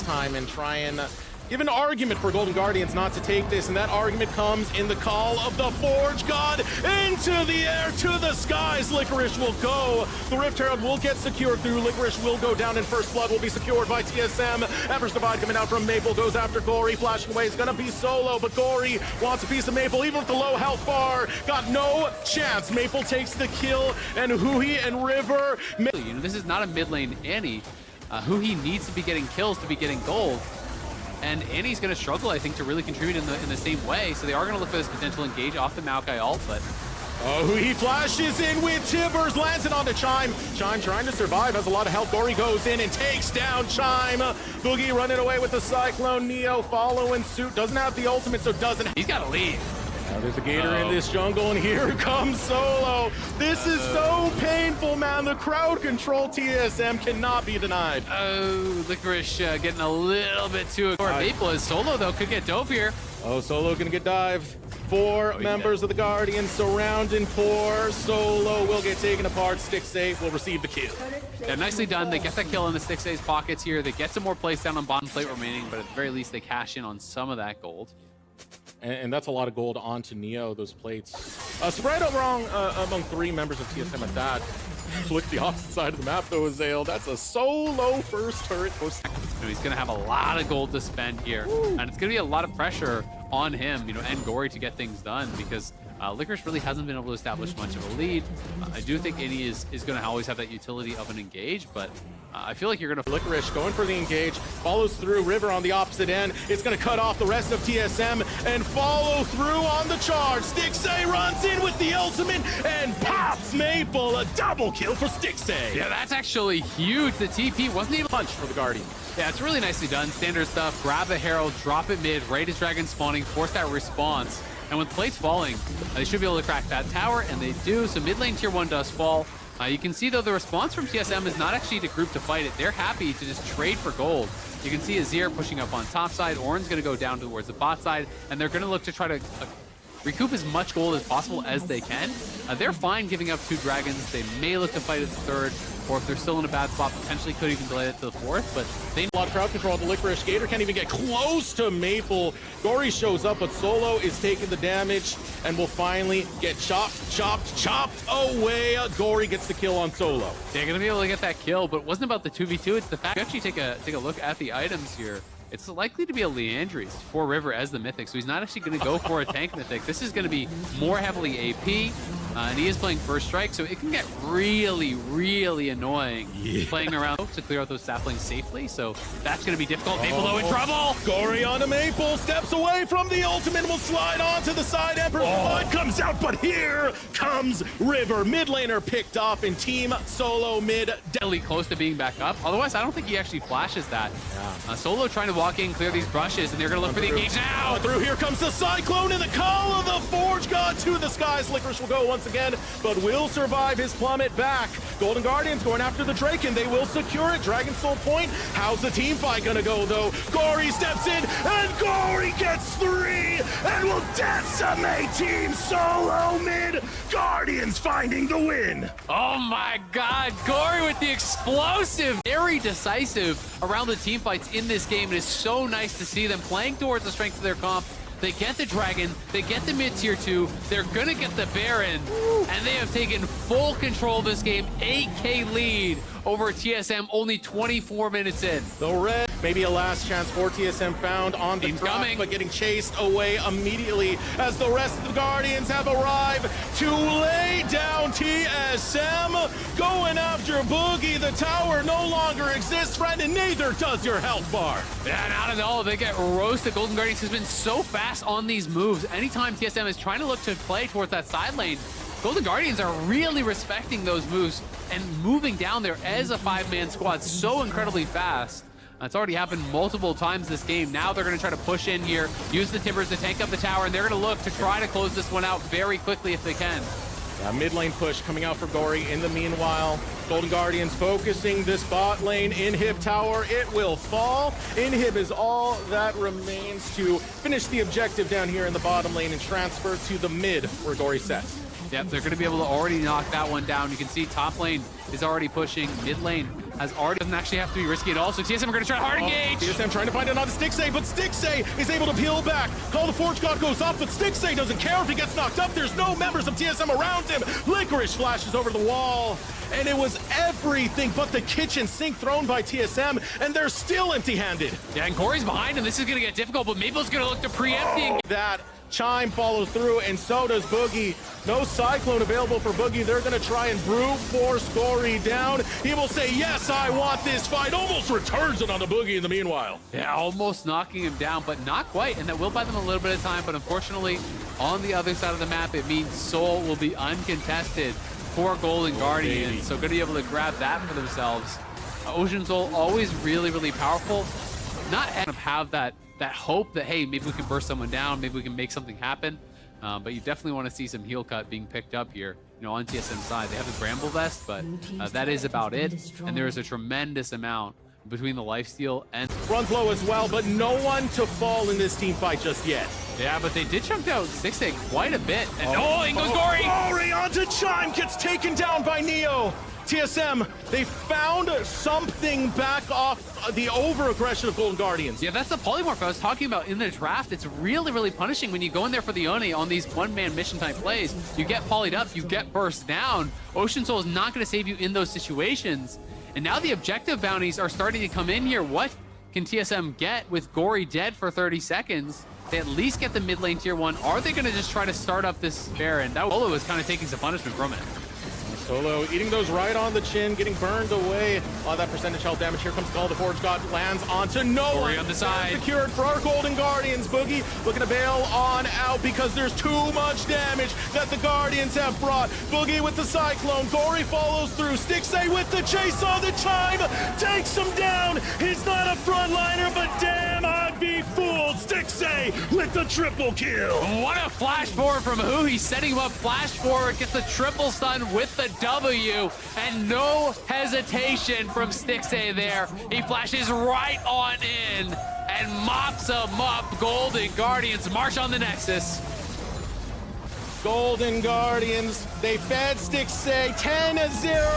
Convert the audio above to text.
time and try and give an argument for Golden Guardians not to take this, and that argument comes in the call of the Forge God into the air, to the skies. Licorice will go. The Rift Herald will get secured through. Licorice will go down, and First Blood will be secured by TSM. Everest Divide coming out from Maple, goes after Gory, flashing away. It's gonna be Solo, but Gory wants a piece of Maple, even with the low health bar. Got no chance. Maple takes the kill, and Huhi and River. You know, this is not a mid lane Annie. Huhi needs to be getting kills to be getting gold. And Annie's going to struggle, I think, to really contribute in the same way. So they are going to look for this potential engage off the Maokai ult, but... Oh, he flashes in with Tibbers, lands it onto Chime. Chime trying to survive, has a lot of health. Gory goes in and takes down Chime. Boogie running away with the Cyclone. Neo following suit. Doesn't have the ultimate, so doesn't... He's got to leave. Now there's a Gator in this jungle, and here comes Solo. This is so painful, man. The crowd control TSM cannot be denied. Oh, Licorice getting a little bit too aggressive. Maple is Solo, though, could get dove here. Oh, Solo gonna get dived. Four members of the Guardians surrounding poor Solo will get taken apart. Stixxay will receive the kill. Yeah, nicely done. They get that kill in the Stixxay's pockets here. They get some more plays down on bottom plate remaining, but at the very least, they cash in on some of that gold. And that's a lot of gold onto Neo, those plates. Spread wrong among three members of TSM at that. Look the opposite side of the map, though, Azale. That's a Solo first turret. He's going to have a lot of gold to spend here. Woo. And it's going to be a lot of pressure on him, you know, and Gory to get things done, because Licorice really hasn't been able to establish much of a lead. I do think Innie is going to always have that utility of an engage, but I feel like you're going to... Licorice going for the engage, follows through. River on the opposite end. It's going to cut off the rest of TSM and follow through on the charge. Stixxay runs in with the ultimate and pops Maple. A double kill for Stixxay. Yeah, that's actually huge. The TP wasn't even punch for the Guardian. Yeah, it's really nicely done. Standard stuff. Grab the Herald, drop it mid, right as Dragon spawning, force that response. And with plates falling, they should be able to crack that tower, and they do. So mid lane tier 1 does fall. You can see, though, the response from TSM is not actually to group to fight it. They're happy to just trade for gold. You can see Azir pushing up on top side. Orin's going to go down towards the bot side, and they're going to look to try to recoup as much gold as possible as they can. They're fine giving up 2 dragons. They may look to fight at the 3rd, or if they're still in a bad spot, potentially could even delay it to the 4th, but they... A lot of crowd control. The Licorice Gator can't even get close to Maple. Gory shows up, but Solo is taking the damage and will finally get chopped away. Gory gets the kill on Solo. They're going to be able to get that kill, but it wasn't about the 2v2. It's the fact you actually take a look at the items here. It's likely to be a Leandry's for River as the Mythic, so he's not actually going to go for a tank Mythic. This is going to be more heavily AP, and he is playing First Strike, so it can get really, really annoying playing around to clear out those saplings safely, so that's going to be difficult. Maple, though, in trouble! Gory on a Maple, steps away from the ultimate, will slide onto the side. Emperor's Blood comes out, but here comes River. Mid laner picked off, and Team Solo mid. Deadly close to being back up. Otherwise, I don't think he actually flashes that. Yeah. Solo trying to walk in, clear these brushes, and they're going to look for the engage now. Through here comes the Cyclone and the call of the Forge God to the skies. Licorice will go once again, but will survive his plummet back. Golden Guardians going after the Drake, and they will secure it. Dragon Soul point. How's the team fight going to go, though? Gory steps in, and Gory gets 3, and will decimate Team Solo mid. Guardians finding the win. Oh my God, Gory with the explosive, very decisive around the team fights in this game. It is so nice to see them playing towards the strength of their comp. They get the Dragon, they get the mid tier 2, they're gonna get the Baron, and they have taken full control of this game. 8K lead over TSM, only 24 minutes in. The red, maybe a last chance for TSM found on the track, but getting chased away immediately as the rest of the Guardians have arrived to lay down TSM. Going after Boogie, the tower no longer exists, friend, and neither does your health bar. Yeah, not at all. They get roasted. Golden Guardians has been so fast on these moves. Anytime TSM is trying to look to play towards that side lane, Golden Guardians are really respecting those moves and moving down there as a 5-man squad so incredibly fast. It's already happened multiple times this game. Now they're going to try to push in here, use the Timbers to tank up the tower, and they're going to look to try to close this one out very quickly if they can. Yeah, mid lane push coming out for Gory. In the meanwhile, Golden Guardians focusing this bot lane. Inhib tower, it will fall. Inhib is all that remains to finish the objective down here in the bottom lane and transfer to the mid where Gory sets. Yep, they're going to be able to already knock that one down. You can see top lane is already pushing. Mid lane has already doesn't actually have to be risky at all. So TSM are going to try to hard engage. TSM trying to find it on Stixxay, but Stixxay is able to peel back. Call the Forge God goes up, but Stixxay doesn't care if he gets knocked up. There's no members of TSM around him. Licorice flashes over the wall, and it was everything but the kitchen sink thrown by TSM, and they're still empty-handed. Yeah, and Corey's behind him. This is going to get difficult, but Maple's going to look to preempting. That Chime follows through, and so does Boogie. No Cyclone available for Boogie. They're going to try and brute force Gory down. He will say, yes, I want this fight. Almost returns it on the Boogie in the meanwhile. Yeah, almost knocking him down, but not quite. And that will buy them a little bit of time. But unfortunately, on the other side of the map, it means Soul will be uncontested for Golden Guardian. Baby. So going to be able to grab that for themselves. Ocean Soul, always really, really powerful. Not kind of have that hope that, hey, maybe we can burst someone down, maybe we can make something happen. But you definitely want to see some heal cut being picked up here, you know, on TSM's side. They have the Bramble Vest, but that is about it. And there is a tremendous amount between the lifesteal and... Runs low as well, but no one to fall in this team fight just yet. Yeah, but they did chunk out Stixxay quite a bit. And in goes Gory! Gory onto Chime, gets taken down by Neo. TSM, they found something back off the over-aggression of Golden Guardians. Yeah, that's the polymorph I was talking about in the draft. It's really, really punishing when you go in there for the Oni on these one-man mission-type plays. You get polyed up, you get burst down. Ocean Soul is not going to save you in those situations. And now the objective bounties are starting to come in here. What can TSM get with Gory dead for 30 seconds? They at least get the mid lane tier 1. Are they going to just try to start up this Baron? That Olo is kind of taking some punishment from it. Solo eating those right on the chin, getting burned away. That percentage health damage. Here comes Call. The Forge God lands onto no Gory one. on the side. Secured for our Golden Guardians. Boogie looking to bail on out because there's too much damage that the Guardians have brought. Boogie with the Cyclone. Gory follows through. Stixxay with the chase on the Chime. Takes him down. He's not a frontliner, but damn, I'd be fooled. Stixxay with the triple kill. What a flash forward from who? He's setting him up. Flash forward, gets the triple stun with the W, and no hesitation from Stixxay there. He flashes right on in and mops him up. Golden Guardians march on the Nexus. Golden Guardians, they fed Stixxay 10-0.